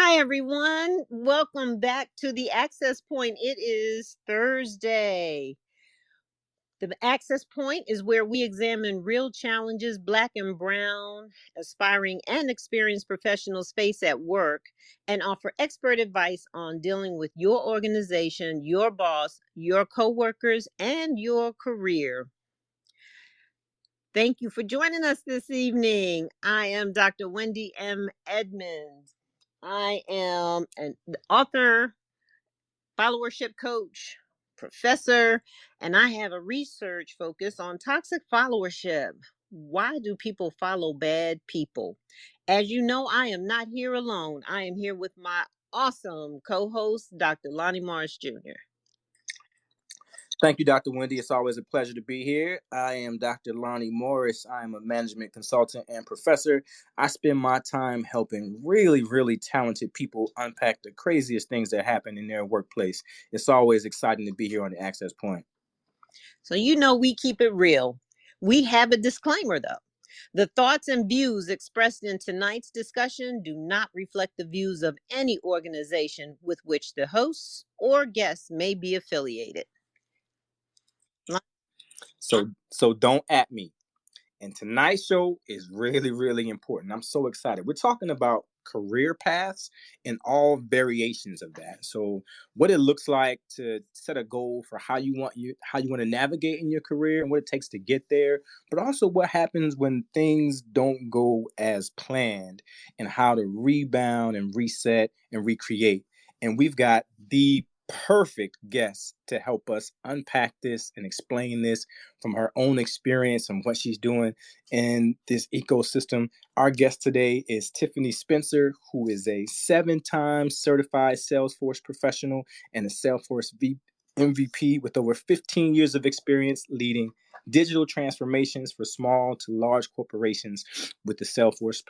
Hi, everyone. Welcome back to the Access Point. It is Thursday. The Access Point is where we examine real challenges Black and Brown, aspiring and experienced professionals face at work and offer expert advice on dealing with your organization, your boss, your coworkers, and your career. Thank you for joining us this evening. I am Dr. Wendy M. Edmonds. I am an author, followership coach, professor, and I have a research focus on toxic followership. Why do people follow bad people? As you know, I am not here alone. I am here with my awesome co host, Dr. Lonnie Morris Jr. Thank you, Dr. Wendy. It's always a pleasure to be here. I am Dr. Lonnie Morris. I am a management consultant and professor. I spend my time helping really, really talented people unpack the craziest things that happen in their workplace. It's always exciting to be here on the Access Point. So, you know, we keep it real. We have a disclaimer, though. The thoughts and views expressed in tonight's discussion do not reflect the views of any organization with which the hosts or guests may be affiliated. So don't at me. And tonight's show is really, really important. I'm so excited. We're talking about career paths and all variations of that. So what it looks like to set a goal for how you want to navigate in your career and what it takes to get there, but also what happens when things don't go as planned and how to rebound and reset and recreate. And we've got the perfect guest to help us unpack this and explain this from her own experience and what she's doing in this ecosystem. Our guest today is Tiffany Spencer, who is a 7-time certified Salesforce professional and a Salesforce MVP with over 15 years of experience leading digital transformations for small to large corporations with the Salesforce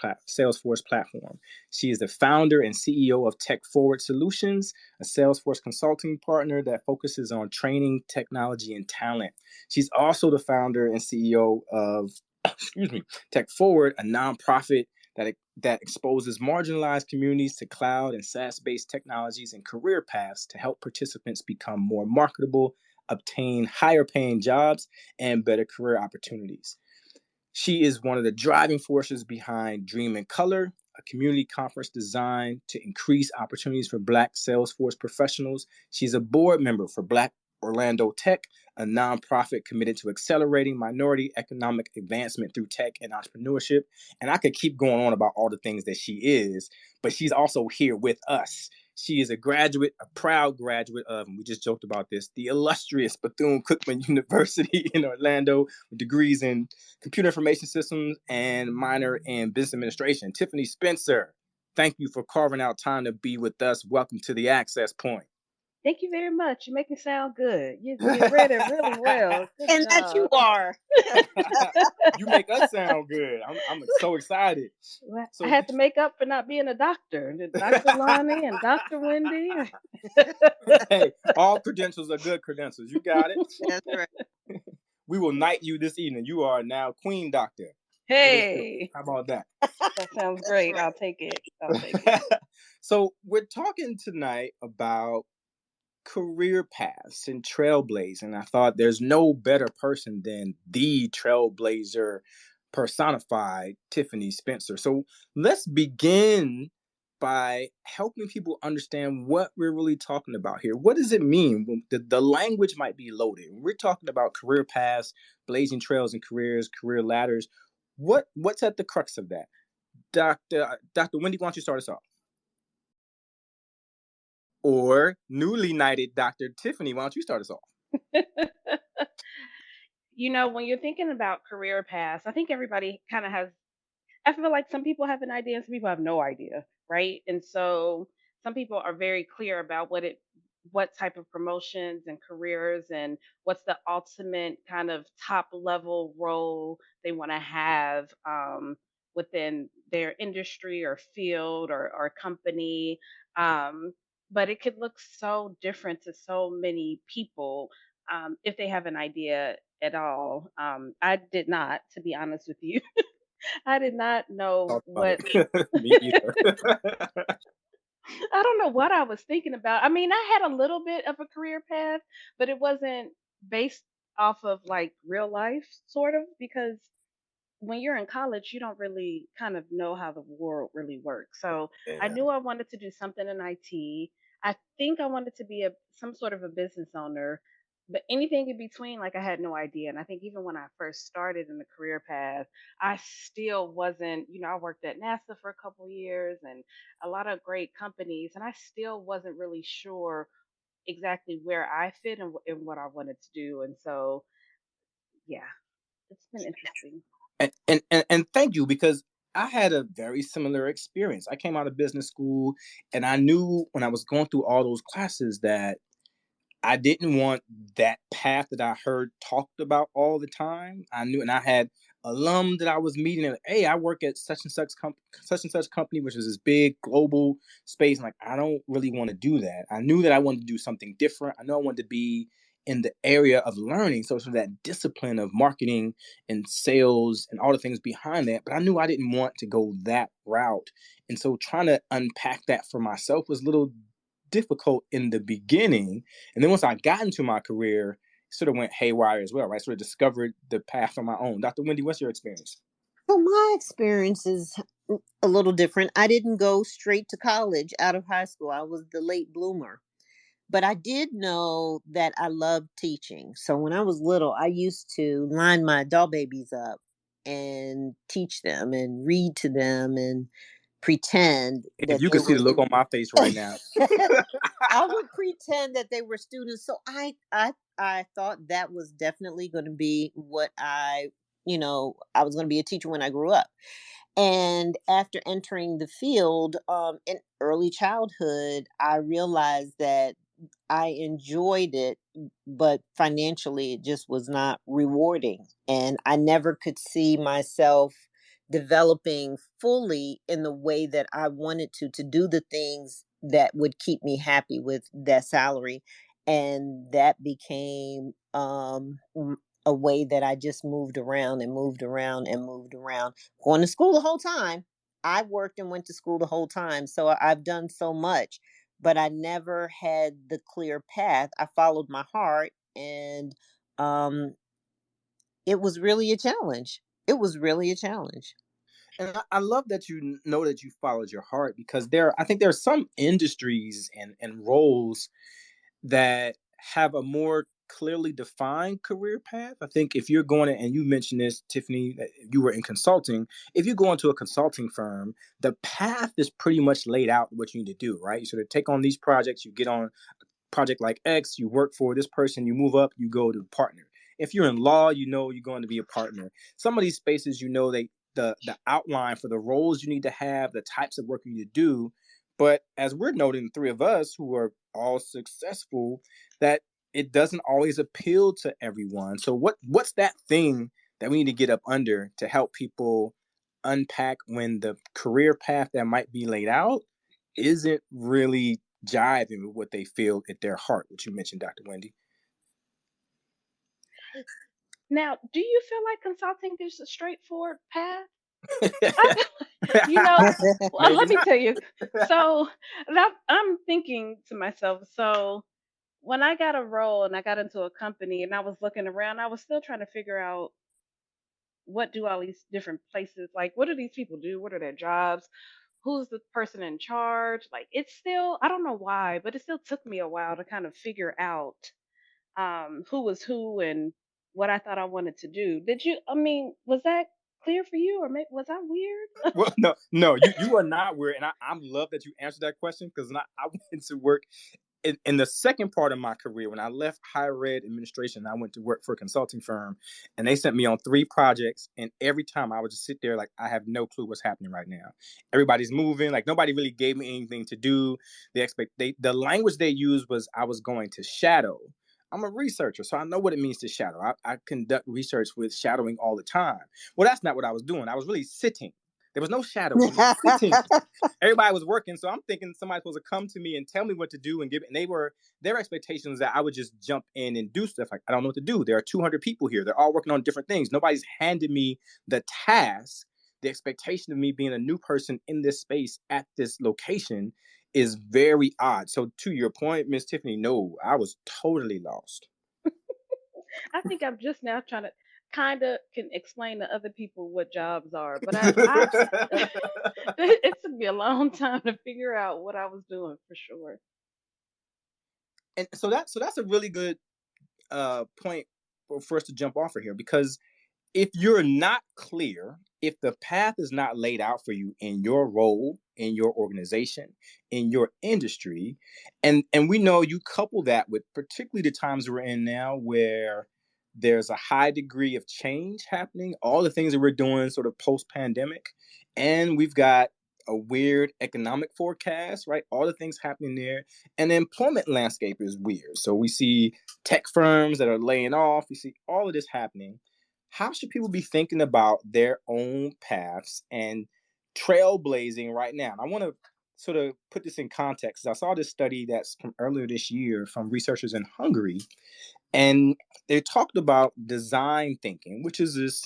platform. She is the founder and CEO of Tech Forward Solutions, a Salesforce consulting partner that focuses on training, technology, and talent. She's also the founder and CEO of Tech Forward, a nonprofit that exposes marginalized communities to cloud and SaaS-based technologies and career paths to help participants become more marketable, obtain higher paying jobs, and better career opportunities. She is one of the driving forces behind Dream in Color, a community conference designed to increase opportunities for Black Salesforce professionals. She's a board member for Black Orlando Tech, a nonprofit committed to accelerating minority economic advancement through tech and entrepreneurship. And I could keep going on about all the things that she is, but she's also here with us. She is a proud graduate of, and we just joked about this, the illustrious Bethune-Cookman University in Orlando, with degrees in computer information systems and minor in business administration. Tiffany Spencer, thank you for carving out time to be with us. Welcome to the Access Point. Thank you very much. You make it sound good. You read it really well. Good And job. that you are. You make us sound good. I'm so excited. Well, I had to make up for not being a doctor. Dr. Lonnie and Dr. Wendy. Hey, all credentials are good credentials. You got it. That's right. We will knight you this evening. You are now Queen Doctor. Hey. How about that? That sounds great. Right. I'll take it. So we're talking tonight about career paths and trailblazing. I thought there's no better person than the trailblazer personified, Tiffany Spencer. So let's begin by helping people understand what we're really talking about here. What does it mean? The language might be loaded. We're talking about career paths, blazing trails and careers, career ladders. What's at the crux of that? Dr. Wendy, why don't you start us off? Or newly knighted Dr. Tiffany, why don't you start us off? When you're thinking about career paths, I think everybody kind of has, I feel like some people have an idea and some people have no idea, right? And so some people are very clear about what type of promotions and careers and what's the ultimate kind of top level role they want to have within their industry or field or company. But it could look so different to so many people if they have an idea at all. I did not, to be honest with you. I did not know what Me either. I don't know what I was thinking about. I mean, I had a little bit of a career path, but it wasn't based off of like real life, sort of, because when you're in college, you don't really kind of know how the world really works. So I Yeah. knew I wanted to do something in IT. I think I wanted to be a some sort of a business owner, but anything in between, like I had no idea. And I think even when I first started in the career path, I still wasn't. I worked at NASA for a couple years and a lot of great companies, and I still wasn't really sure exactly where I fit and what I wanted to do. And so, yeah, it's been interesting. And thank you, because I had a very similar experience. I came out of business school, and I knew when I was going through all those classes that I didn't want that path that I heard talked about all the time. I knew, and I had alum that I was meeting, and hey, I work at such and such company, which is this big global space. And like, I don't really want to do that. I knew that I wanted to do something different. I know I wanted to be in the area of learning, so that discipline of marketing and sales and all the things behind that. But I knew I didn't want to go that route, and so trying to unpack that for myself was a little difficult in the beginning. And then once I got into my career, it sort of went haywire as well, right? Sort of discovered the path on my own. Dr. Wendy, what's your experience? So my experience is a little different. I didn't go straight to college out of high school. I was the late bloomer. But I did know that I loved teaching. So when I was little, I used to line my doll babies up and teach them and read to them and pretend If that you they could see were the look on my face right now. I would pretend that they were students. So I thought that was definitely going to be what I was going to be a teacher when I grew up. And after entering the field in early childhood, I realized that I enjoyed it, but financially it just was not rewarding. And I never could see myself developing fully in the way that I wanted to do the things that would keep me happy with that salary. And that became a way that I just moved around and moved around and moved around, going to school the whole time. I worked and went to school the whole time. So I've done so much, but I never had the clear path. I followed my heart, and um, it was really a challenge. It was really a challenge. And I love that you know that you followed your heart, because I think there are some industries and roles that have a more clearly defined career path. I think if you're going to, and you mentioned this, Tiffany, that you were in consulting. If you go into a consulting firm, the path is pretty much laid out what you need to do, right? You sort of take on these projects, you get on project like X, you work for this person, you move up, you go to partner. If you're in law, you know you're going to be a partner. Some of these spaces, the outline for the roles you need to have, the types of work you need to do. But as we're noting, the three of us who are all successful, that it doesn't always appeal to everyone. So what's that thing that we need to get up under to help people unpack when the career path that might be laid out isn't really jiving with what they feel at their heart, which you mentioned, Dr. Wendy. Now, do you feel like consulting is a straightforward path? I feel you know, well, Maybe let me not. tell you. So, I'm thinking to myself, so when I got a role and I got into a company and I was looking around, I was still trying to figure out what do all these different places like what do these people do? What are their jobs? Who's the person in charge? Like it's still I don't know why, but it still took me a while to kind of figure out who was who and what I thought I wanted to do. Did you I mean, was that clear for you or was I weird? Well, no, you are not weird, and I love that you answered that question, because I went to work in the second part of my career, when I left higher ed administration. I went to work for a consulting firm, and they sent me on 3 projects. And every time I would just sit there like, I have no clue what's happening right now. Everybody's moving, like nobody really gave me anything to do. The language they used was I was going to shadow. I'm a researcher, so I know what it means to shadow. I conduct research with shadowing all the time. Well, that's not what I was doing. I was really sitting. There was no shadowing. I was sitting. Everybody was working, so I'm thinking somebody's supposed to come to me and tell me what to do and give. And their expectations that I would just jump in and do stuff. Like, I don't know what to do. There are 200 people here. They're all working on different things. Nobody's handed me the task. The expectation of me being a new person in this space at this location is very odd. So to your point, Miss Tiffany, no, I was totally lost. I think I'm just now trying to kind of can explain to other people what jobs are, but I it took me a long time to figure out what I was doing for sure. And so that's a really good point for us to jump off of here, because if you're not clear, if the path is not laid out for you in your role, in your organization, in your industry, and we know you couple that with particularly the times we're in now where there's a high degree of change happening, all the things that we're doing sort of post pandemic, and we've got a weird economic forecast, right? All the things happening there, and the employment landscape is weird. So we see tech firms that are laying off, we see all of this happening. How should people be thinking about their own paths and trailblazing right now? And I want to sort of put this in context. I saw this study that's from earlier this year from researchers in Hungary, and they talked about design thinking, which is this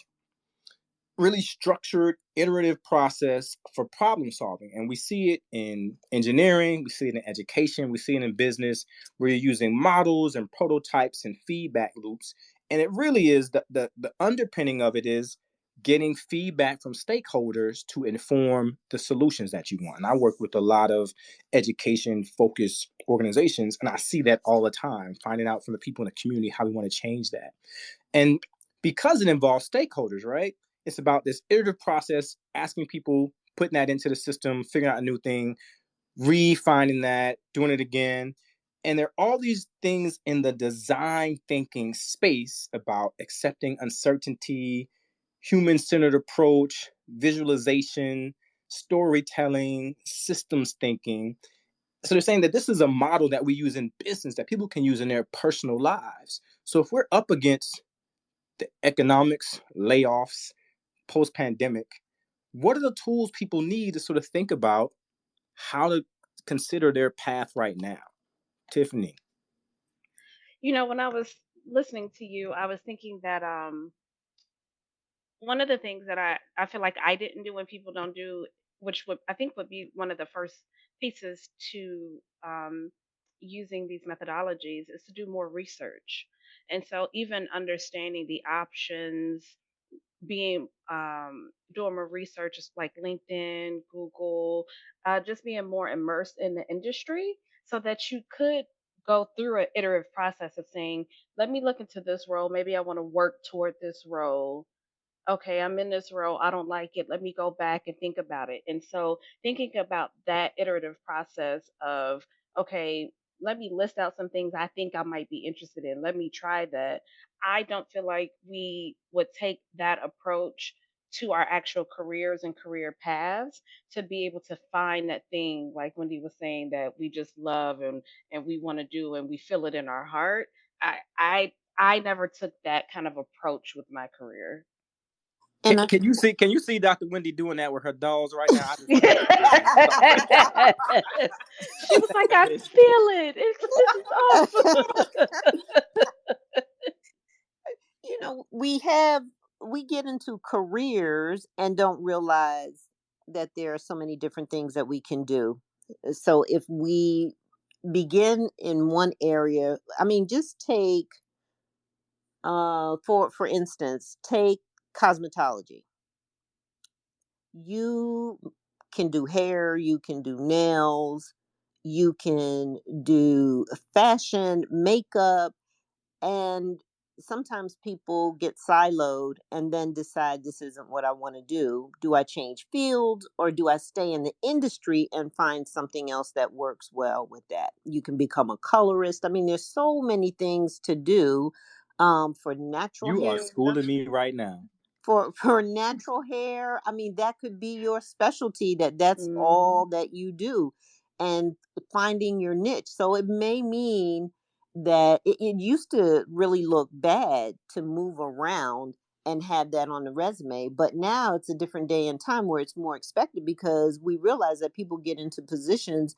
really structured, iterative process for problem solving. And we see it in engineering, we see it in education, we see it in business, where you're using models and prototypes and feedback loops. And it really is the underpinning of it is getting feedback from stakeholders to inform the solutions that you want. And I work with a lot of education focused organizations, and I see that all the time, finding out from the people in the community how we want to change that. And because it involves stakeholders, right? It's about this iterative process, asking people, putting that into the system, figuring out a new thing, refining that, doing it again. And there are all these things in the design thinking space about accepting uncertainty, human centered approach, visualization, storytelling, systems thinking. So they're saying that this is a model that we use in business that people can use in their personal lives. So if we're up against the economics, layoffs, post pandemic, what are the tools people need to sort of think about how to consider their path right now? Tiffany. When I was listening to you, I was thinking that one of the things that I feel like I didn't do and people don't do, which would I think would be one of the first pieces to using these methodologies, is to do more research. And so even understanding the options, being doing more research like LinkedIn, Google, just being more immersed in the industry so that you could go through an iterative process of saying, let me look into this role. Maybe I want to work toward this role. Okay, I'm in this role. I don't like it. Let me go back and think about it. And so thinking about that iterative process of, okay, let me list out some things I think I might be interested in. Let me try that. I don't feel like we would take that approach to our actual careers and career paths to be able to find that thing like Wendy was saying that we just love and we want to do and we feel it in our heart. I never took that kind of approach with my career. Can, And I, can you see Dr. Wendy doing that with her dolls right now? I just She saw her vision. was like, I feel it. This is awesome. we get into careers and don't realize that there are so many different things that we can do. So if we begin in one area, I mean, just take for instance, take cosmetology. You can do hair, you can do nails, you can do fashion, makeup, and sometimes people get siloed and then decide this isn't what I want to do. Do I change fields or do I stay in the industry and find something else that works well with that? You can become a colorist. I mean, there's so many things to do for natural You are hair. schooling me right now. For natural hair, I mean, that could be your specialty, that's Hmm. all that you do, and finding your niche. So it may mean that it used to really look bad to move around and have that on the resume, but now it's a different day and time where it's more expected because we realize that people get into positions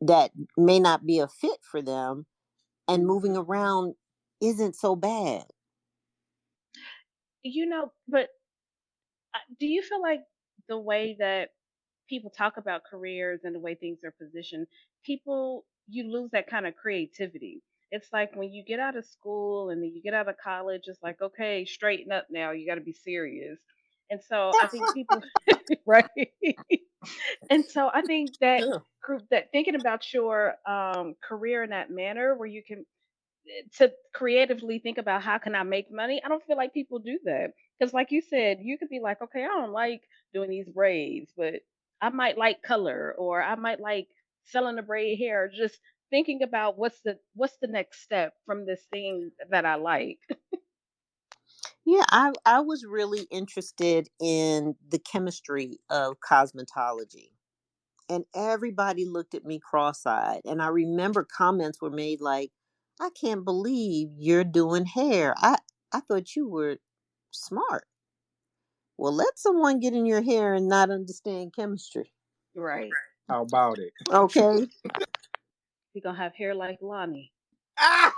that may not be a fit for them, and moving Hmm. around isn't so bad. But do you feel like the way that people talk about careers and the way things are positioned, people, you lose that kind of creativity. It's like when you get out of school and then you get out of college, it's like, okay, straighten up now. You got to be serious. And so I think people, right? And so I think that that thinking about your career in that manner where you can to creatively think about how can I make money. I don't feel like people do that because, like you said, you could be like, okay, I don't like doing these braids, but I might like color, or I might like selling the braid hair. Just thinking about what's the next step from this thing that I like. Yeah, I was really interested in the chemistry of cosmetology. And everybody looked at me cross-eyed. And I remember comments were made like, "I can't believe you're doing hair. I thought you were smart." Well, let someone get in your hair and not understand chemistry. Right. How about it? Okay. You're gonna have hair like Lonnie. I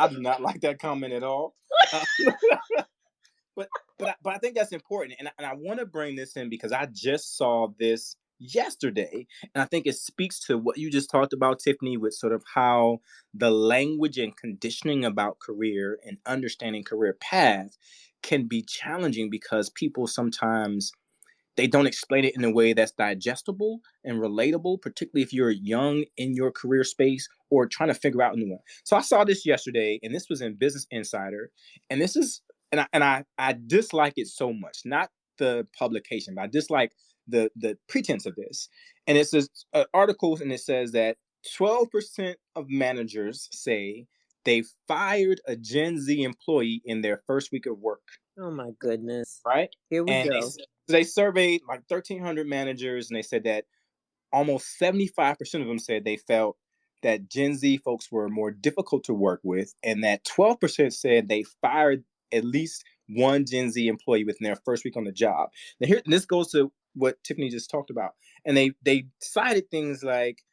do not like that comment at all. Uh, but but I think that's important, and I want to bring this in because I just saw this yesterday, and I think it speaks to what you just talked about, Tiffany, with sort of how the language and conditioning about career and understanding career path can be challenging because people sometimes they don't explain it in a way that's digestible and relatable, particularly if you're young in your career space or trying to figure out a new one. So I saw this yesterday, and this was in Business Insider, and this is and I dislike it so much, not the publication, but I dislike the pretense of this. And it's this article, and it says that 12% of managers say they fired a Gen Z employee in their first week of work, Oh my goodness. right? Here we And go. they surveyed like 1,300 managers, and they said that almost 75% of them said they felt that Gen Z folks were more difficult to work with, and that 12% said they fired at least one Gen Z employee within their first week on the job. Now, here, this goes to what Tiffany just talked about, and they cited things like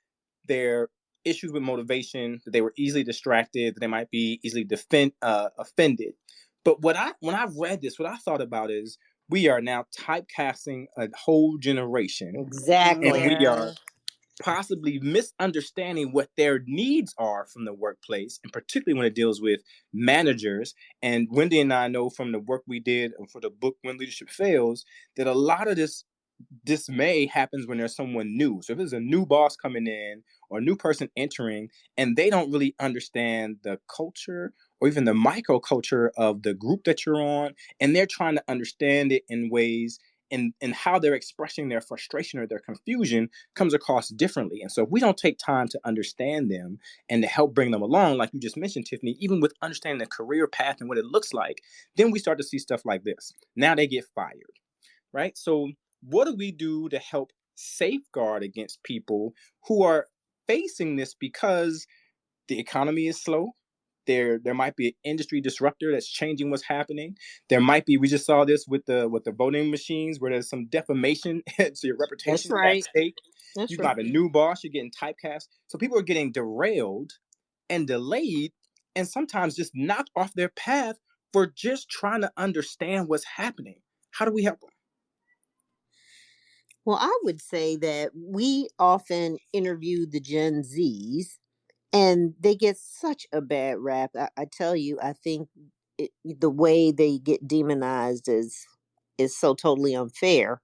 their issues with motivation, that they were easily distracted, that they might be easily offended. But when I read this, what I thought about is we are now typecasting a whole generation, and Exactly. we are Yeah. possibly misunderstanding what their needs are from the workplace, and particularly when it deals with managers. And Wendy and I know from the work we did for the book When Leadership Fails that a lot of this dismay happens when there's someone new. So if there's a new boss coming in or a new person entering and they don't really understand the culture or even the microculture of the group that you're on, and they're trying to understand it in ways and how they're expressing their frustration or their confusion comes across differently. And so if we don't take time to understand them and to help bring them along, like you just mentioned, Tiffany, even with understanding the career path and what it looks like, then we start to see stuff like this. Now they get fired, right? So what do we do to help safeguard against people who are facing this because the economy is slow? There might be an industry disruptor that's changing what's happening. There might be, we just saw this with the voting machines where there's some defamation to your That's reputation at right. stake. That's You right. got a new boss, you're getting typecast. So people are getting derailed and delayed and sometimes just knocked off their path for just trying to understand what's happening. How do we help them? Well, I would say that we often interview the Gen Zs and they get such a bad rap. I tell you, I think the way they get demonized is so totally unfair.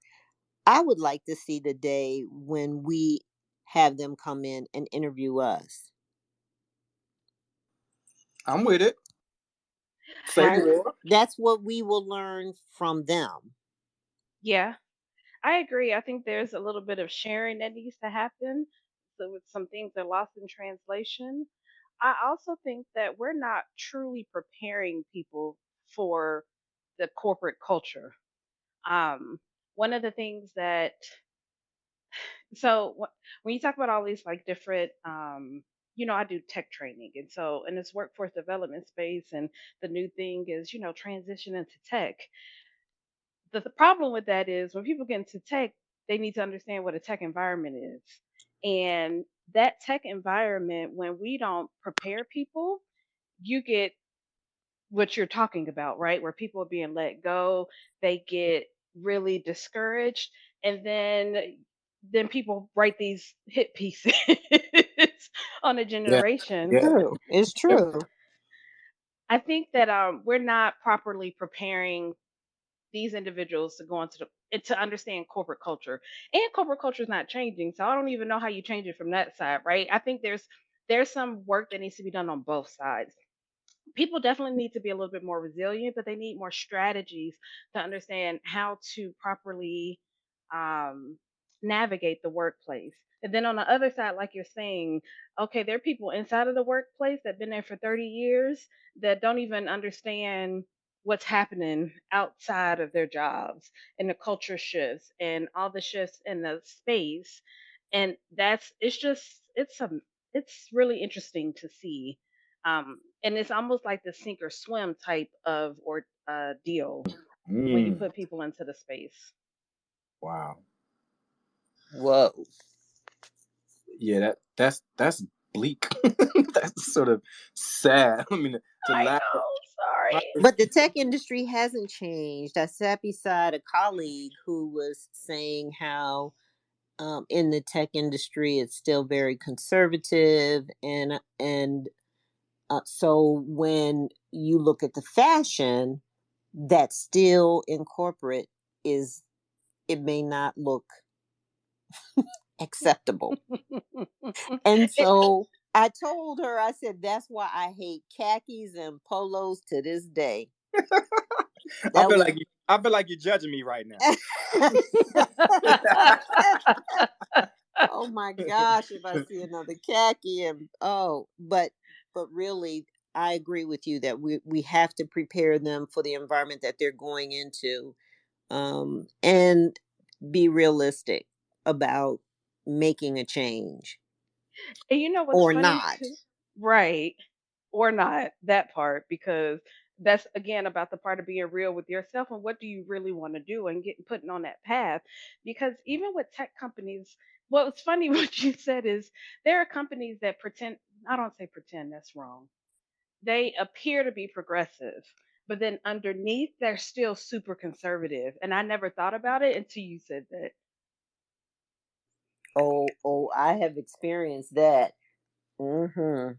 I would like to see the day when we have them come in and interview us. I'm with it. Say Right? more. That's what we will learn from them. Yeah. I agree. I think there's a little bit of sharing that needs to happen. So with some things are lost in translation. I also think that we're not truly preparing people for the corporate culture. Um, One of the things that when you talk about all these like different I do tech training, and so in this workforce development space, and the new thing is transition into tech. The problem with that is when people get into tech, they need to understand what a tech environment is. And that tech environment, when we don't prepare people, you get what you're talking about, right? Where people are being let go, they get really discouraged, and then people write these hit pieces on a Yeah. generation. Yeah. True. It's Yep. true. I think that we're not properly preparing these individuals to go to understand corporate culture, and corporate culture is not changing. So I don't even know how you change it from that side, right? I think there's some work that needs to be done on both sides. People definitely need to be a little bit more resilient, but they need more strategies to understand how to properly um, navigate the workplace. And then on the other side, like you're saying, okay, there are people inside of the workplace that have been there for 30 years that don't even understand what's happening outside of their jobs, and the culture shifts and all the shifts in the space. And it's just, it's really interesting to see, and it's almost like the sink or swim type of or deal when you Mm, put people into the space. wow. Whoa. Yeah, that's bleak. That's sort of sad. I mean, to I laugh. know. Sorry. But the tech industry hasn't changed. I sat beside a colleague who was saying how in the tech industry it's still very conservative, and so when you look at the fashion that's still in corporate, is it may not look acceptable. And It, so I told her, I said, that's why I hate khakis and polos to this day. I That feel was. like I feel like you're judging me right now. Oh my gosh, if I see another khaki, and but really I agree with you that we have to prepare them for the environment that they're going into, and be realistic about making a change and you know what's or funny not. too? Right. Or not, that part, because that's again about the part of being real with yourself and what do you really want to do and getting putting on that path. Because even with tech companies, what's funny what you said is there are companies that pretend, I don't say pretend, that's wrong. They appear to be progressive, but then underneath they're still super conservative. And I never thought about it until you said that. Oh, I have experienced that. Mm-hmm.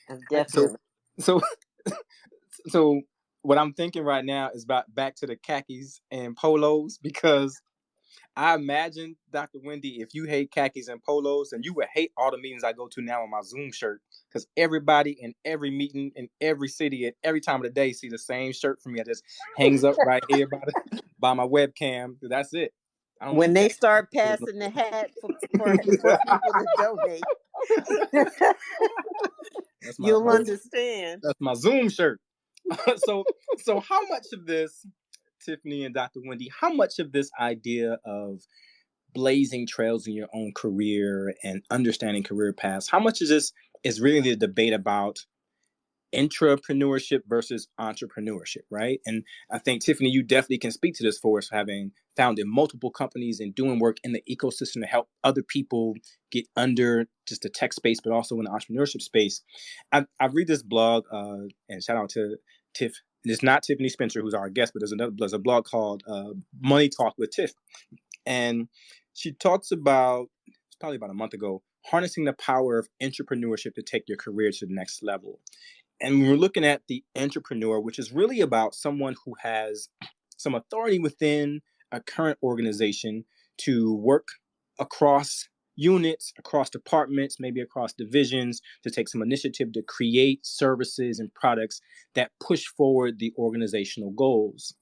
I've So definitely. so so what I'm thinking right now is about back to the khakis and polos, because I imagine, Dr. Wendy, if you hate khakis and polos, and you would hate all the meetings I go to now in my Zoom shirt, because everybody in every meeting in every city at every time of the day see the same shirt from me. It just hangs up right here by by my webcam. That's it. I don't When need they khakis. start passing the hat for people to donate, That's you'll my understand. that's my Zoom shirt. so so how much of this, Tiffany and Dr. Wendy, how much of this idea of blazing trails in your own career and understanding career paths, how much of this is really the debate about intrapreneurship versus entrepreneurship, right? And I think, Tiffany, you definitely can speak to this for us, having founded multiple companies and doing work in the ecosystem to help other people get under just the tech space, but also in the entrepreneurship space. I read this blog, and shout out to Tiff. It's not Tiffany Spencer, who's our guest, but there's a blog called Money Talk with Tiff. And she talks about, it's probably about a month ago, harnessing the power of entrepreneurship to take your career to the next level. And we're looking at the entrepreneur, which is really about someone who has some authority within a current organization to work across units, across departments, maybe across divisions, to take some initiative to create services and products that push forward the organizational goals.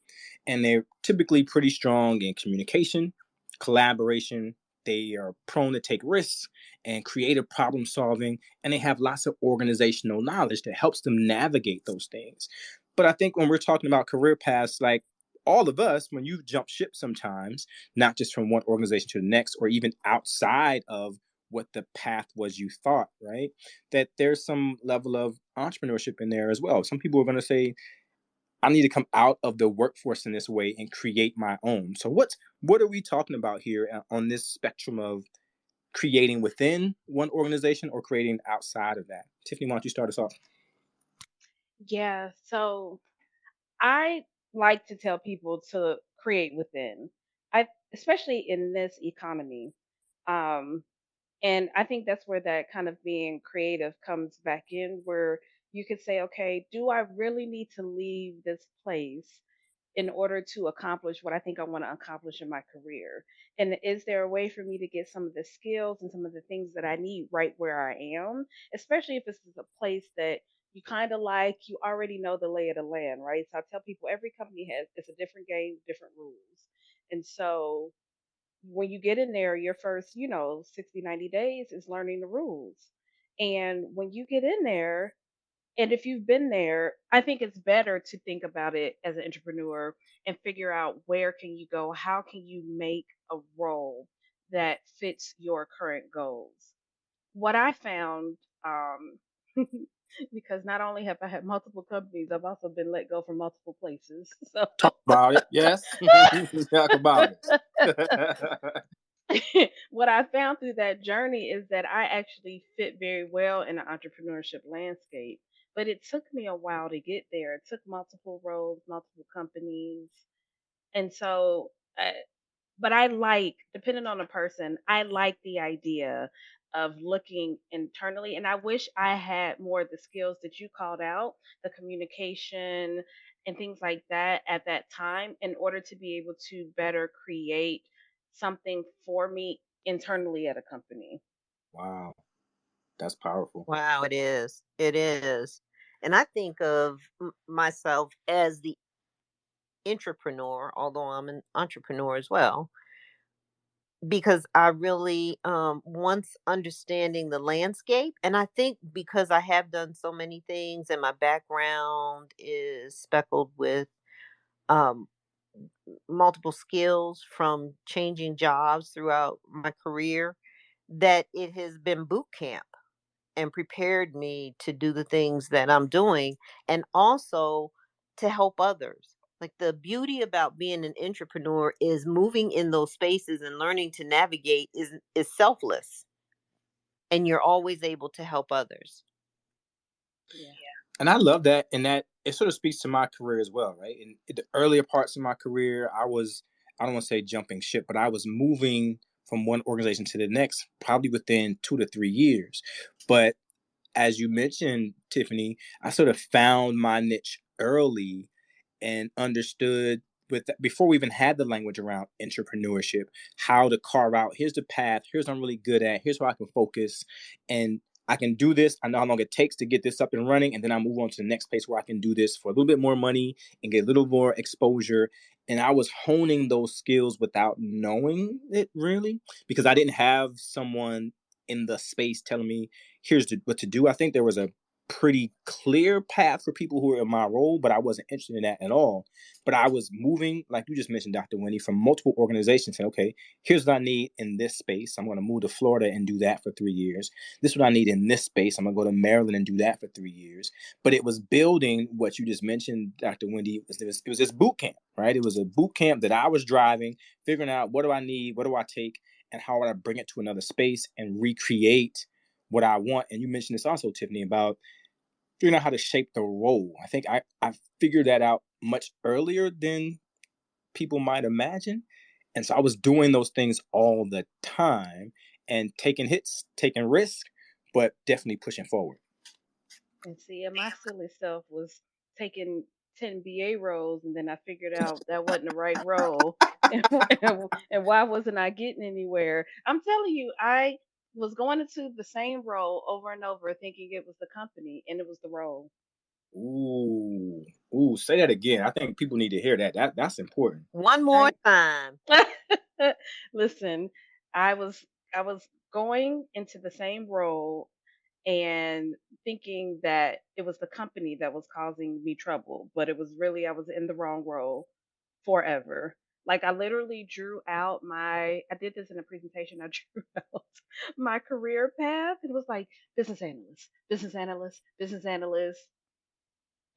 And they're typically pretty strong in communication, collaboration. They are prone to take risks and creative problem solving, and they have lots of organizational knowledge that helps them navigate those things. But I think when we're talking about career paths, like all of us, when you jump ship sometimes, not just from one organization to the next, or even outside of what the path was you thought, right? That there's some level of entrepreneurship in there as well. Some people are going to say, I need to come out of the workforce in this way and create my own. So what are we talking about here on this spectrum of creating within one organization or creating outside of that? Tiffany, why don't you start us off? Yeah. So I like to tell people to create within. I especially in this economy. Um, and I think that's where that kind of being creative comes back in, where you could say, okay, do I really need to leave this place in order to accomplish what I think I want to accomplish in my career? And is there a way for me to get some of the skills and some of the things that I need right where I am, especially if this is a place that you kind of like, you already know the lay of the land, right? So I tell people every company has, it's a different game, different rules. And so when you get in there, your first, 60, 90 days is learning the rules. And when you get in there, and if you've been there, I think it's better to think about it as an entrepreneur and figure out where can you go, how can you make a role that fits your current goals. What I found, because not only have I had multiple companies, I've also been let go from multiple places. So Talk about it. Yes. Talk about it. what I found through that journey is that I actually fit very well in the entrepreneurship landscape. But it took me a while to get there. It took multiple roles, multiple companies. And so, but I like, depending on the person, I like the idea of looking internally. And I wish I had more of the skills that you called out, the communication and things like that at that time, in order to be able to better create something for me internally at a company. Wow, that's powerful. Wow, it is. It is. And I think of myself as the entrepreneur, although I'm an entrepreneur as well, because I really once understanding the landscape, and I think because I have done so many things and my background is speckled with um, multiple skills from changing jobs throughout my career, that it has been boot camp and prepared me to do the things that I'm doing and also to help others. Like the beauty about being an entrepreneur is moving in those spaces and learning to navigate is selfless, and you're always able to help others. Yeah. And I love that. And that it sort of speaks to my career as well, right? In the earlier parts of my career, I don't want to say jumping ship, but I was moving from one organization to the next, probably within 2 to 3 years. But as you mentioned, Tiffany, I sort of found my niche early and understood before we even had the language around entrepreneurship, how to carve out, here's the path, here's what I'm really good at, here's where I can focus, and I can do this. I know how long it takes to get this up and running, and then I move on to the next place where I can do this for a little bit more money and get a little more exposure. And I was honing those skills without knowing it really, because I didn't have someone in the space telling me what to do. I think there was a pretty clear path for people who were in my role, but I wasn't interested in that at all. But I was moving, like you just mentioned, Dr. Winnie, from multiple organizations saying, okay, here's what I need in this space. I'm going to move to Florida and do that for 3 years. This is what I need in this space. I'm going to go to Maryland and do that for 3 years. But it was building what you just mentioned, Dr. Wendy. It was this boot camp, right? It was a boot camp that I was driving, figuring out what do I need, what do I take, and how would I bring it to another space and recreate what I want. And you mentioned this also, Tiffany, about figuring out how to shape the role. I think I figured that out much earlier than people might imagine. And so I was doing those things all the time and taking hits, taking risks, but definitely pushing forward. And see, and my silly self was taking 10 BA roles, and then I figured out that wasn't the right role. And why wasn't I getting anywhere? I'm telling you, I was going into the same role over and over, thinking it was the company, and it was the role. Ooh, ooh, say that again. I think people need to hear that. That's important. One more I time. listen. I was I was going into the same role and thinking that it was the company that was causing me trouble, but it was really I was in the wrong role forever. Like I literally drew out I did this in a presentation. I drew out my career path. It was like business analyst, business analyst, business analyst.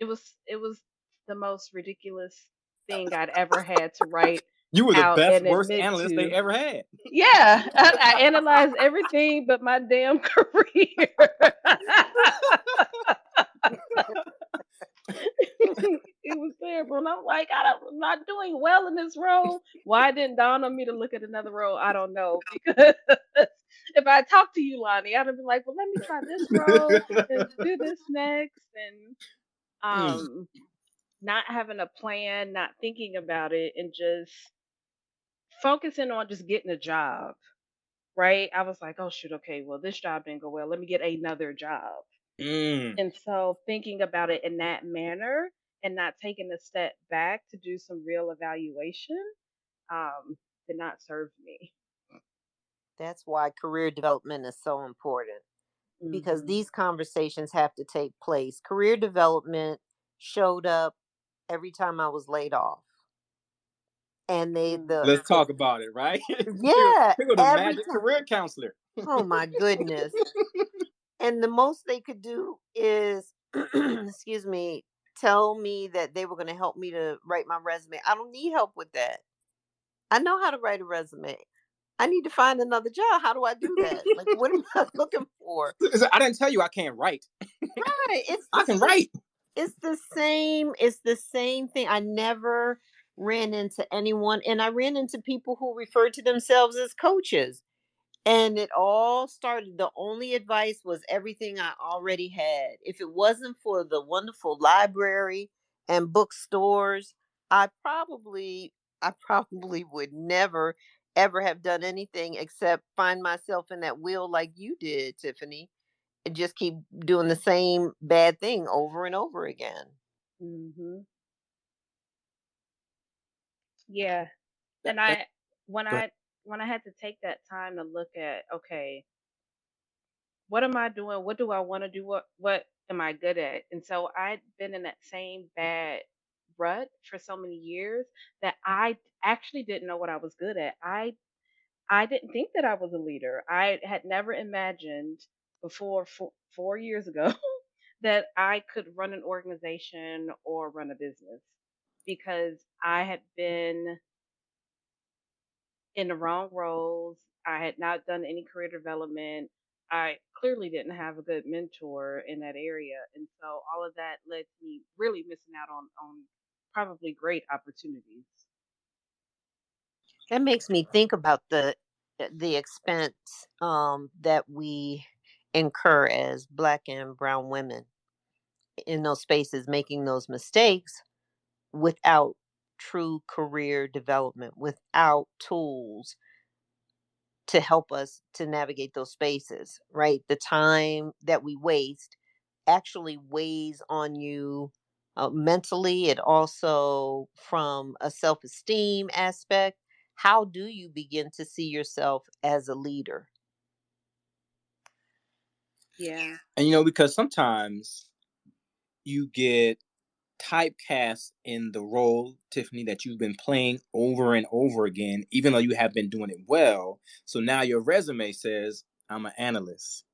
It was the most ridiculous thing I'd ever had to write You were the out best, and worst admit analyst they to. ever had. Yeah, I analyzed everything but my damn career. terrible. And I'm like, I'm not doing well in this role. Why didn't dawn on me to look at another role? I don't know. Because if I talked to you, Lonnie, I'd have been like, well, let me try this role and do this next. And Mm, not having a plan, not thinking about it, and just focusing on just getting a job. Right? I was like, oh shoot, okay, well this job didn't go well. Let me get another job. mm. And so thinking about it in that manner and not taking a step back to do some real evaluation did not serve me. That's why career development is so important, because Hmm. these conversations have to take place. Career development showed up every time I was laid off. And Let's talk about it, right? here, yeah, here go the every magic time. career counselor. Oh my goodness. And the most they could do is, excuse me, tell me that they were going to help me to write my resume. I don't need help with that. I know how to write a resume. I need to find another job. How do I do that? Like, what am I looking for? I didn't tell you I can't write. Right. I can write. It's the same. It's the same thing. I never ran into anyone, and I ran into people who referred to themselves as coaches. And it all started, the only advice was everything I already had. If it wasn't for the wonderful library and bookstores, I probably would never ever have done anything except find myself in that wheel like you did, Tiffany, and just keep doing the same bad thing over and over again. Hmm. Yeah. That, And that, when go ahead. I when I had to take that time to look at, okay, what am I doing? What do I want to do? What am I good at? And so I'd been in that same bad rut for so many years that I actually didn't know what I was good at. I didn't think that I was a leader. I had never imagined before 4 years ago that I could run an organization or run a business because I had been in the wrong roles. I had not done any career development. I clearly didn't have a good mentor in that area. And so all of that led to me really missing out on probably great opportunities. That makes me think about the expense that we incur as black and brown women in those spaces, making those mistakes without true career development, without tools to help us to navigate those spaces, right? The time that we waste actually weighs on you mentally. It also, from a self esteem aspect, how do you begin to see yourself as a leader? Yeah. And because sometimes you get typecast in the role, Tiffany, that you've been playing over and over again, even though you have been doing it well. So now your resume says, I'm an analyst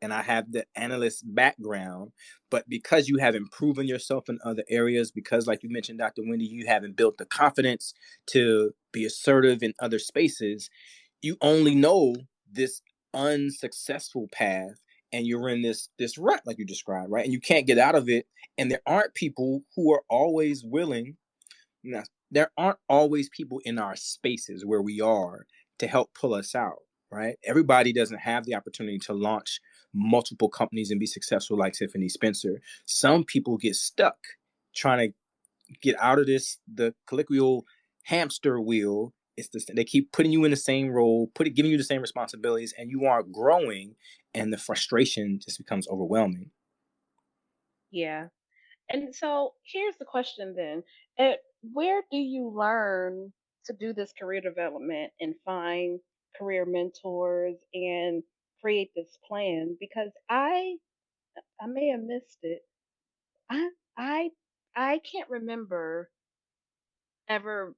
and I have the analyst background. But because you haven't proven yourself in other areas, because, like you mentioned, Dr. Wendy, you haven't built the confidence to be assertive in other spaces, you only know this unsuccessful path, and you're in this rut like you described, right? And you can't get out of it. And there aren't people who are always willing. Now, there aren't always people in our spaces where we are to help pull us out, right? Everybody doesn't have the opportunity to launch multiple companies and be successful like Tiffany Spencer. Some people get stuck trying to get out of the colloquial hamster wheel. They keep putting you in the same role, giving you the same responsibilities, and you aren't growing, and the frustration just becomes overwhelming. Yeah. And so here's the question then. Where do you learn to do this career development and find career mentors and create this plan? Because I may have missed it. I I I can't remember ever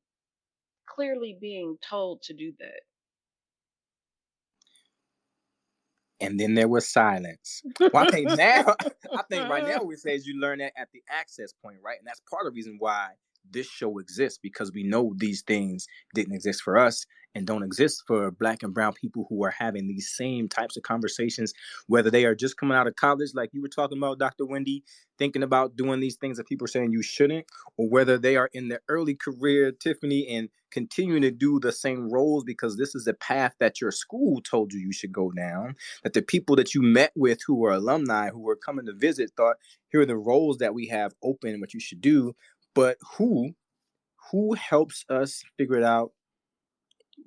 clearly being told to do And then there was silence. Well, I think now, I think right now that. we say is you learn that at the access point, right? And that's part of the reason why this show exists, because we know these things didn't exist for us and don't exist for Black and brown people who are having these same types of conversations, whether they are just coming out of college, like you were talking about, Dr. Wendy, thinking about doing these things that people are saying you shouldn't, or whether they are in their early career, Tiffany, and continuing to do the same roles because this is the path that your school told you should go down, that the people that you met with who were alumni who were coming to visit thought, here are the roles that we have open, what you should do. But who helps us figure it out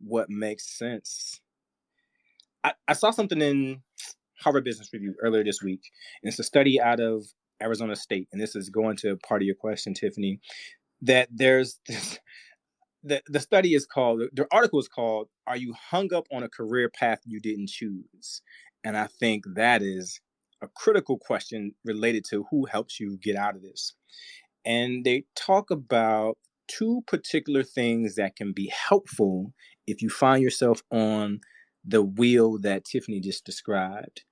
what makes sense? I saw something in Harvard Business Review earlier this week, and it's a study out of Arizona State, and this is going to part of your question, Tiffany, that there's this, the study is called, the article is called, "Are You Hung Up on a Career Path You Didn't Choose?" And I think that is a critical question related to who helps you get out of this. And they talk about two particular things that can be helpful if you find yourself on the wheel that Tiffany just described.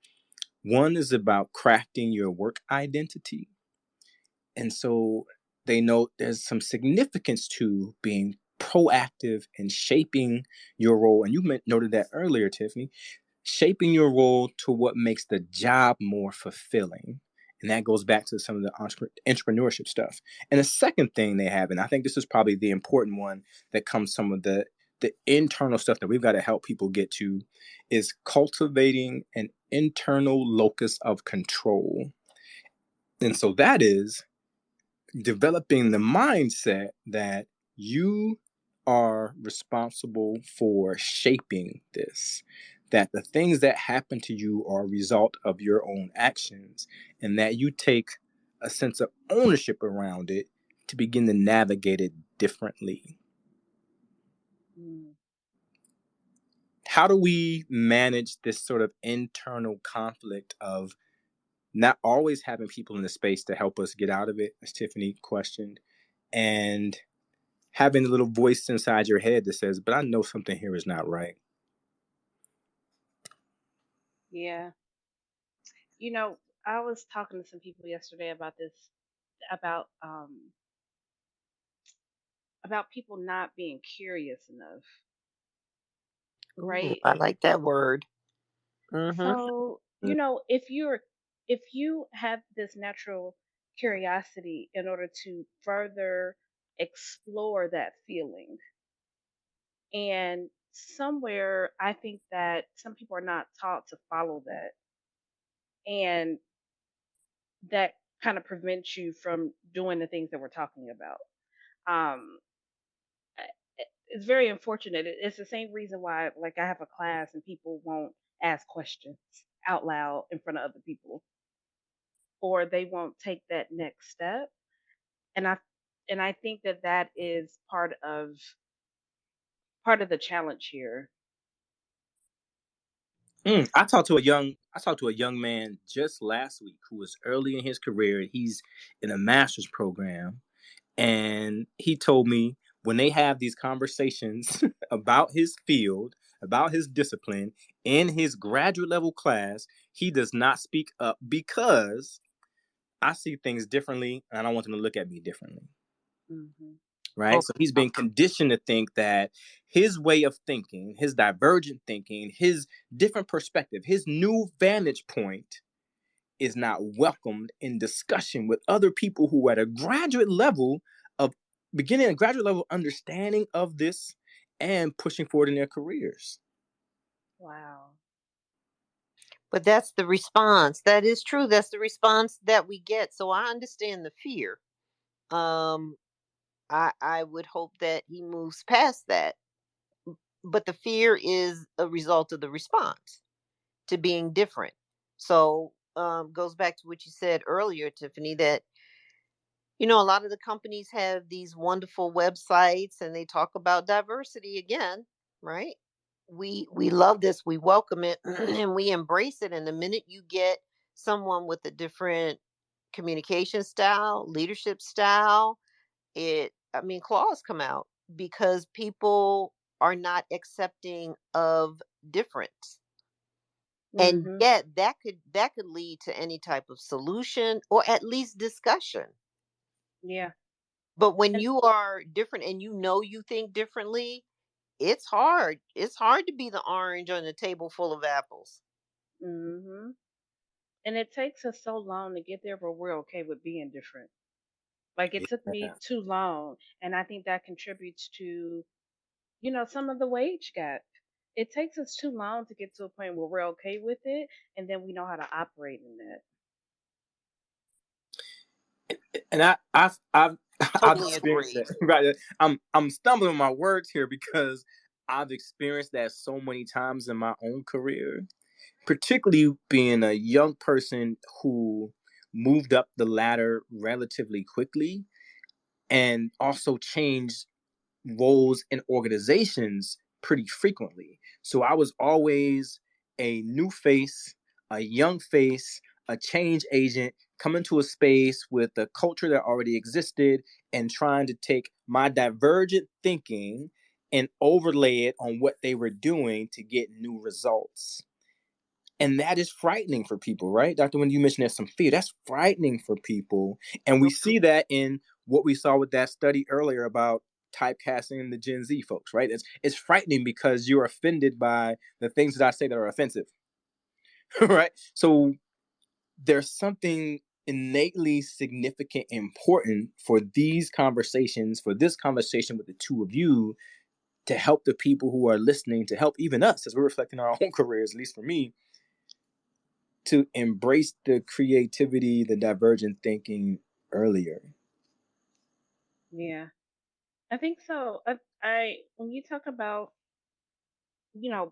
One is about crafting your work identity. And so they note there's some significance to being proactive and shaping your role. And you noted that earlier, Tiffany, shaping your role to what makes the job more fulfilling. And that goes back to some of the entrepreneurship stuff. And the second thing they have, and I think this is probably the important one that comes some of the internal stuff that we've got to help people get to, is cultivating an internal locus of control. And so that is developing the mindset that you are responsible for shaping this, that the things that happen to you are a result of your own actions, and that you take a sense of ownership around it to begin to navigate it differently. How do we manage this sort of internal conflict of not always having people in the space to help us get out of it, as Tiffany questioned, and having a little voice inside your head that says, but I know something here is not right? Yeah. You know, I was talking to some people yesterday about this, about um about people not being curious enough, Ooh, right? I like that word. Mm-hmm. So, if you have this natural curiosity in order to further explore that feeling, and somewhere I think that some people are not taught to follow that, and that kind of prevents you from doing the things that we're talking about. Um, it's very unfortunate. It's the same reason why, like, I have a class and people won't ask questions out loud in front of other people, or they won't take that next step. And I think that that is part of the challenge here. I talked to a young man just last week who was early in his career. He's in a master's program, and he told me when they have these conversations about his field, about his discipline in his graduate level class, he does not speak up because I see things differently and I don't want them to look at me differently. Hmm. Right. Oh, So he's been conditioned to think that his way of thinking, his divergent thinking, his different perspective, his new vantage point is not welcomed in discussion with other people who are at a graduate level of beginning a graduate level understanding of this and pushing forward in their careers. Wow. but that's the response. That is true. That's the response that we get. So I understand the fear. Um, I would hope that he moves past that. But the fear is a result of the response to being different. So goes back to what you said earlier, Tiffany, that a lot of the companies have these wonderful websites and they talk about diversity again, right? We love this, we welcome it, and we embrace it. And the minute you get someone with a different communication style, leadership style, claws come out because people are not accepting of difference. And Hmm. yet that could lead to any type of solution or at least discussion. Yeah. But when And you are different and you think differently, it's hard. It's hard to be the orange on a table full of apples. hmm and it takes us so long to get there, but we're okay with being different. Like it took Yeah. me too long, and I think that contributes to, some of the wage gap. It takes us too long to get to a point where we're okay with it, and then we know how to operate in that. And I've I've Totally experienced agree. that. Right. I'm stumbling on my words here because I've experienced that so many times in my own career, particularly being a young person who moved up the ladder relatively quickly and also changed roles in organizations pretty frequently. So I was always a new face, a young face, a change agent coming to a space with a culture that already existed and trying to take my divergent thinking and overlay it on what they were doing to get new results. And that is frightening for people, right? Dr. When you mentioned there's some fear, that's frightening for people. And we see that in what we saw with that study earlier about typecasting the Gen Z folks, right? It's frightening because you're offended by the things that I say that are offensive, right? So there's something innately significant and important for these conversations, for this conversation with the two of you, to help the people who are listening, to help even us as we're reflecting on our own careers, at least for me, to embrace the creativity, the divergent thinking earlier. Yeah, I think so. I when you talk about,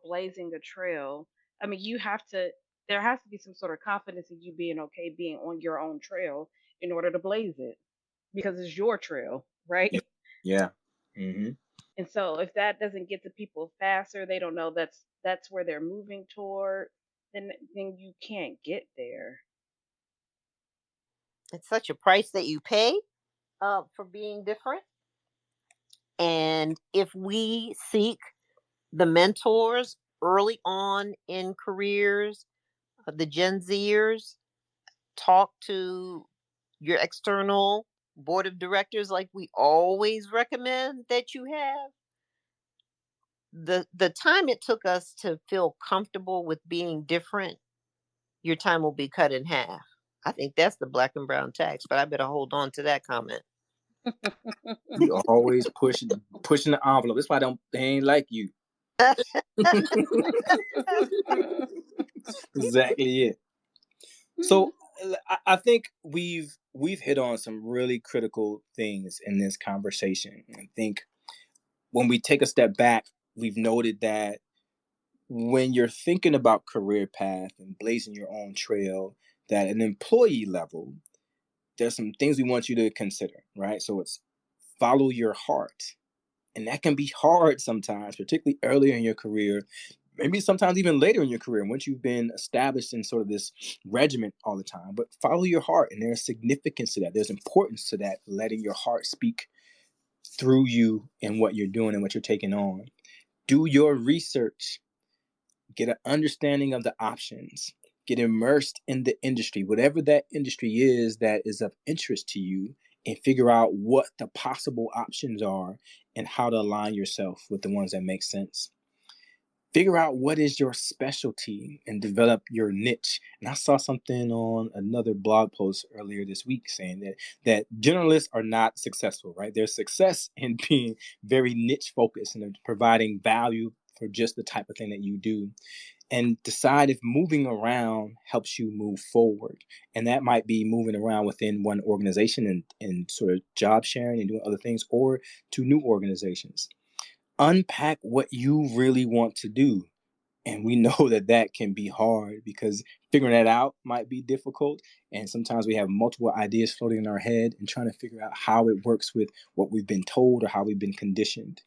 blazing a trail, I mean, there has to be some sort of confidence in you being okay being on your own trail in order to blaze it, because it's your trail, Yeah. right? Yeah. Mm-hmm. And so if that doesn't get to people faster, they don't know that's where they're moving toward, then you can't get there. It's such a price that you pay for being different. And if we seek the mentors early on in careers, the Gen Zers, talk to your external board of directors like we always recommend that you have. The time it took us to feel comfortable with being different, your time will be cut in half. I think that's the black and brown tax, but I better hold on to that comment. You always pushing the envelope. That's why they ain't like you. Exactly it. So I think we've hit on some really critical things in this conversation. I think when we take a step back, we've noted that when you're thinking about career path and blazing your own trail, that at an employee level, there's some things we want you to consider, right? So it's follow your heart. And that can be hard sometimes, particularly earlier in your career, maybe sometimes even later in your career, once you've been established in sort of this regiment all the time. But follow your heart, and there's significance to that. There's importance to that, letting your heart speak through you and what you're doing and what you're taking on. Do your research, get an understanding of the options, get immersed in the industry, whatever that industry is that is of interest to you, and figure out what the possible options are and how to align yourself with the ones that make sense. Figure out what is your specialty and develop your niche. And I saw something on another blog post earlier this week saying that generalists are not successful, right? There's success in being very niche focused and providing value for just the type of thing that you do, and decide if moving around helps you move forward. And that might be moving around within one organization and sort of job sharing and doing other things, or to new organizations. Unpack what you really want to do. And we know that that can be hard because figuring that out might be difficult. And sometimes we have multiple ideas floating in our head and trying to figure out how it works with what we've been told or how we've been conditioned.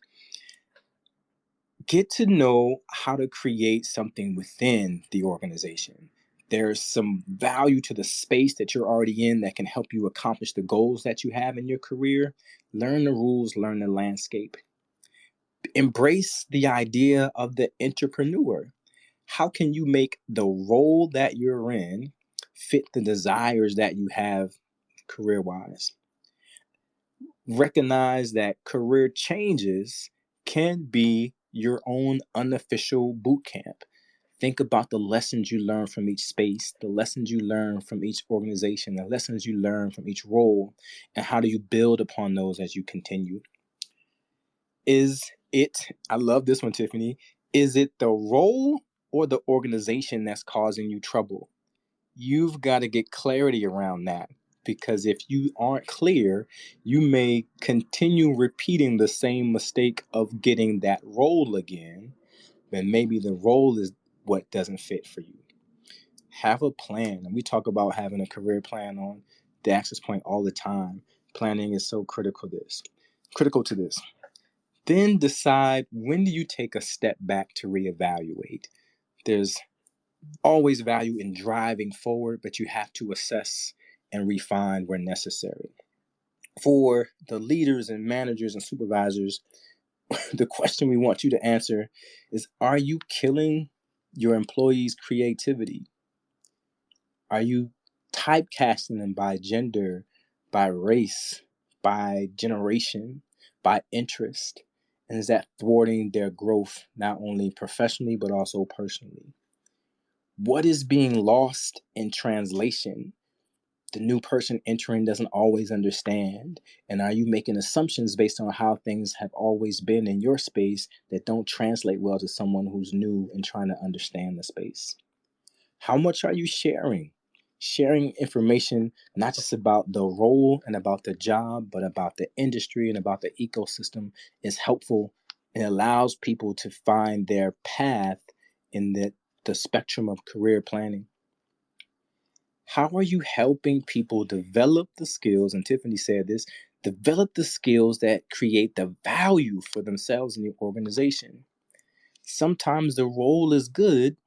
Get to know how to create something within the organization. There's some value to the space that you're already in that can help you accomplish the goals that you have in your career. Learn the rules, learn the landscape. Embrace the idea of the entrepreneur. How can you make the role that you're in fit the desires that you have career wise? Recognize that career changes can be your own unofficial boot camp. Think about the lessons you learn from each space, the lessons you learn from each organization, the lessons you learn from each role, and how do you build upon those as you continue. I love this one, Tiffany, is it the role or the organization that's causing you trouble? You've got to get clarity around that, because if you aren't clear, you may continue repeating the same mistake of getting that role again, then maybe the role is what doesn't fit for you. Have a plan. And we talk about having a career plan on the Access Point all the time. Planning is so critical to this. Then decide, when do you take a step back to reevaluate? There's always value in driving forward, but you have to assess and refine where necessary. For the leaders and managers and supervisors, the question we want you to answer is, are you killing your employees' creativity? Are you typecasting them by gender, by race, by generation, by interest? And is that thwarting their growth, not only professionally, but also personally? What is being lost in translation? The new person entering doesn't always understand. And are you making assumptions based on how things have always been in your space that don't translate well to someone who's new and trying to understand the space? How much are you sharing? Sharing information, not just about the role and about the job, but about the industry and about the ecosystem, is helpful and allows people to find their path in the spectrum of career planning. How are you helping people develop the skills? And Tiffany said this, develop the skills that create the value for themselves in the organization. Sometimes the role is good,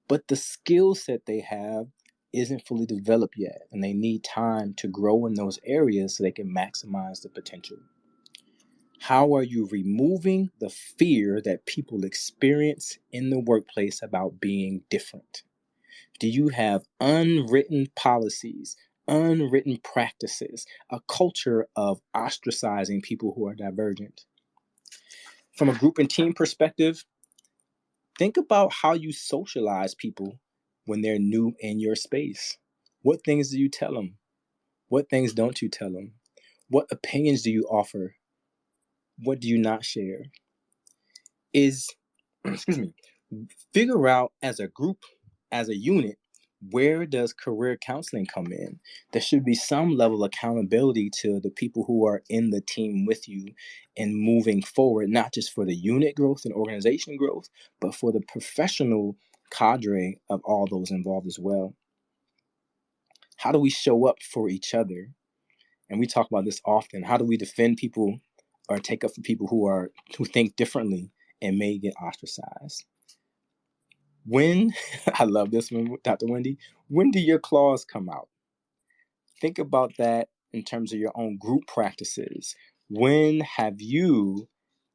but the skill set they have isn't fully developed yet, and they need time to grow in those areas so they can maximize the potential. How are you removing the fear that people experience in the workplace about being different? Do you have unwritten policies, unwritten practices, a culture of ostracizing people who are divergent? From a group and team perspective, think about how you socialize people when they're new in your space. What things do you tell them? What things don't you tell them? What opinions do you offer? What do you not share? Excuse me, figure out as a group, as a unit, where does career counseling come in? There should be some level of accountability to the people who are in the team with you and moving forward, not just for the unit growth and organization growth, but for the professional cadre of all those involved as well. How do we show up for each other? And we talk about this often. How do we defend people or take up for people who think differently and may get ostracized? When, I love this one, Dr. Wendy, when do your claws come out? Think about that in terms of your own group practices. When have you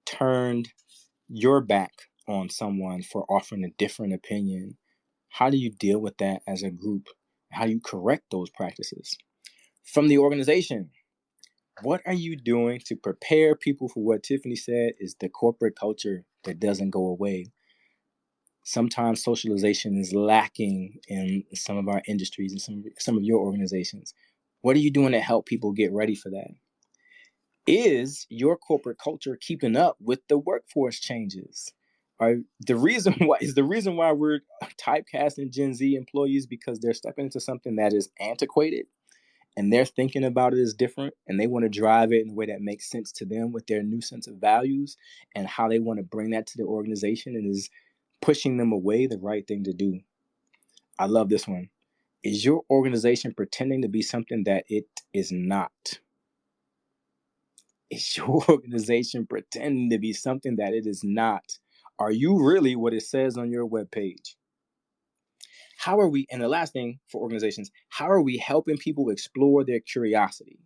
turned your back on someone for offering a different opinion? How do you deal with that as a group? How do you correct those practices? From the organization, what are you doing to prepare people for what Tiffany said is the corporate culture that doesn't go away? Sometimes socialization is lacking in some of our industries and some of your organizations. What are you doing to help people get ready for that? Is your corporate culture keeping up with the workforce changes? The reason why we're typecasting Gen Z employees because they're stepping into something that is antiquated and they're thinking about it as different and they want to drive it in a way that makes sense to them with their new sense of values and how they want to bring that to the organization, and is pushing them away the right thing to do. I love this one. Is your organization pretending to be something that it is not? Is your organization pretending to be something that it is not? Are you really what it says on your webpage? How are we, and the last thing for organizations, how are we helping people explore their curiosity?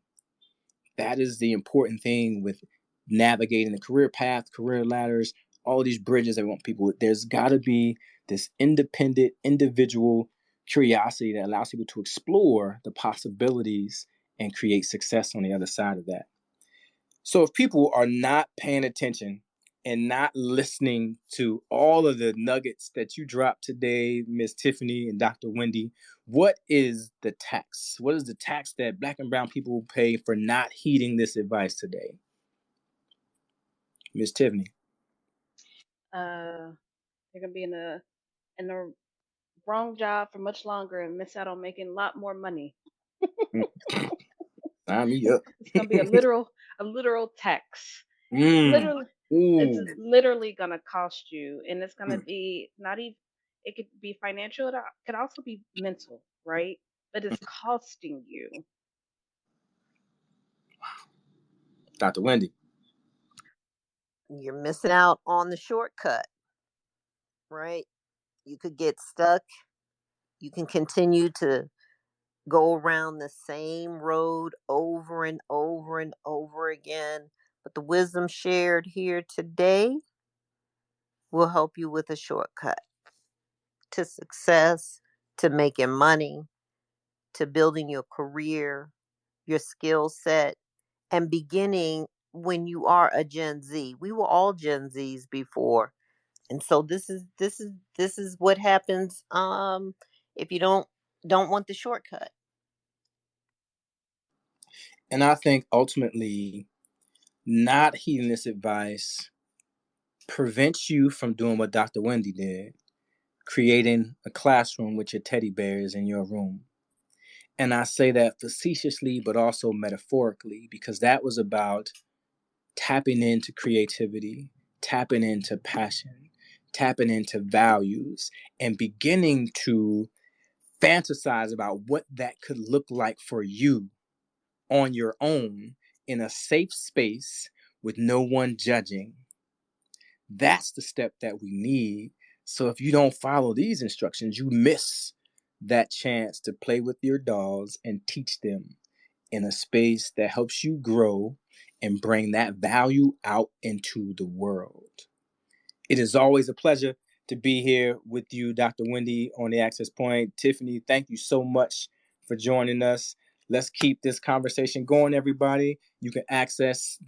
That is the important thing with navigating the career path, career ladders, all these bridges that we want people. There's got to be this independent, individual curiosity that allows people to explore the possibilities and create success on the other side of that. So if people are not paying attention and not listening to all of the nuggets that you dropped today, Miss Tiffany and Dr. Wendy, what is the tax? What is the tax that Black and brown people pay for not heeding this advice today? Miss Tiffany. They're gonna be in a wrong job for much longer and miss out on making a lot more money. Sign me up. It's gonna be a literal tax. Mm. Literally, it's Ooh. literally gonna cost you, and it's gonna be not even. It could be financial. It could also be mental, right? But it's costing you. Dr. Wendy. You're missing out on the shortcut, right? You could get stuck. You can continue to go around the same road over and over and over again. But the wisdom shared here today will help you with a shortcut to success, to making money, to building your career, your skill set, and beginning when you are a Gen Z. We were all Gen Zs before. And so this is what happens if you don't want the shortcut. And I think ultimately not heeding this advice prevents you from doing what Dr. Wendy did, creating a classroom with your teddy bears in your room. And I say that facetiously, but also metaphorically, because that was about tapping into creativity, tapping into passion, tapping into values, and beginning to fantasize about what that could look like for you on your own in a safe space with no one judging. That's the step that we need. So if you don't follow these instructions, you miss that chance to play with your dolls and teach them in a space that helps you grow and bring that value out into the world. It is always a pleasure to be here with you, Dr. Wendy, on the Access Point. Tiffany, thank you so much for joining us. Let's keep this conversation going, everybody. You can access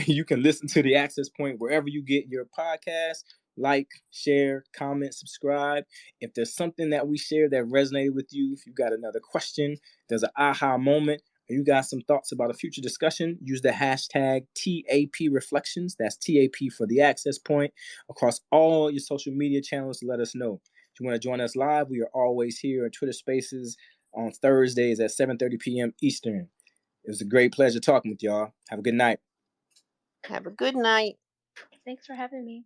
you can listen to the Access Point wherever you get your podcast. Like, share, comment, subscribe. If there's something that we share that resonated with you, if you got another question, there's an aha moment, or you got some thoughts about a future discussion, use the hashtag TAP Reflections. That's TAP for the Access Point across all your social media channels to let us know. If you want to join us live, we are always here in Twitter Spaces on Thursdays at 7:30 p.m. Eastern. It was a great pleasure talking with y'all. Have a good night. Have a good night. Thanks for having me.